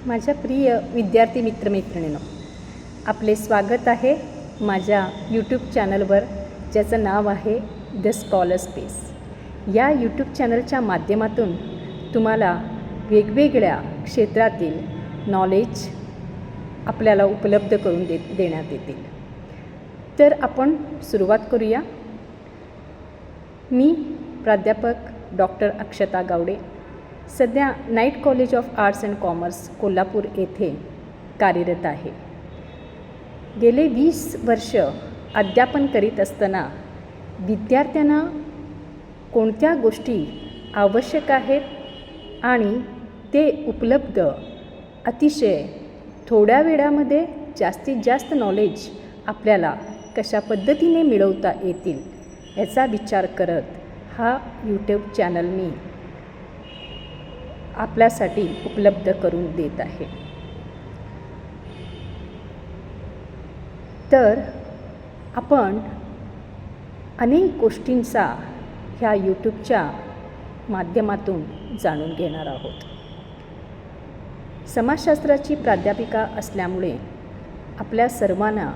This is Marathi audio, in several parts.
माझ्या प्रिय विद्यार्थी मित्रमैत्रिणींनो, आपले स्वागत आहे माझ्या यूट्यूब चॅनलवर, ज्याचं नाव आहे द स्कॉलर स्पेस. या यूट्यूब चॅनलच्या माध्यमातून तुम्हाला वेगवेगळ्या क्षेत्रातील नॉलेज आपल्याला उपलब्ध करून देण्यात येतील. तर आपण सुरुवात करूया. मी प्राध्यापक डॉक्टर अक्षता गावडे सध्या night college of arts and commerce Kolhapur येथे कार्यरत आहे. गेले 20 वर्ष अध्यापन करीत असताना विद्यार्थ्यांना कोणत्या गोष्टी आवश्यक आहेत आणि ते उपलब्ध अतिशय थोड्या वेळामध्ये जास्तीत जास्त नॉलेज आपल्याला कशा पद्धतीने मिळवता येतील याचा विचार करत हा यूट्यूब चॅनल मी आपल्यासाठी उपलब्ध करून देत आहे. तर आपण अनेक गोष्टींचा ह्या यूट्यूबच्या माध्यमातून जाणून घेणार आहोत. समाजशास्त्राची प्राध्यापिका असल्यामुळे आपल्या सर्वांना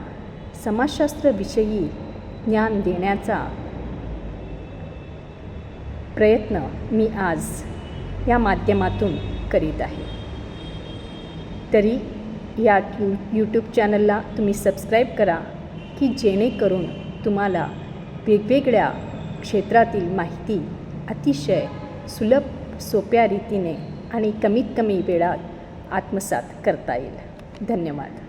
समाजशास्त्राविषयी ज्ञान देण्याचा प्रयत्न मी आज या माध्यमातून करीत आहे. तरी या यूट्यूब चॅनलला तुम्ही सबस्क्राईब करा की जेणेकरून तुम्हाला वेगवेगळ्या क्षेत्रातील माहिती अतिशय सुलभ सोप्या रीतीने आणि कमीत कमी वेळात आत्मसात करता येईल. धन्यवाद.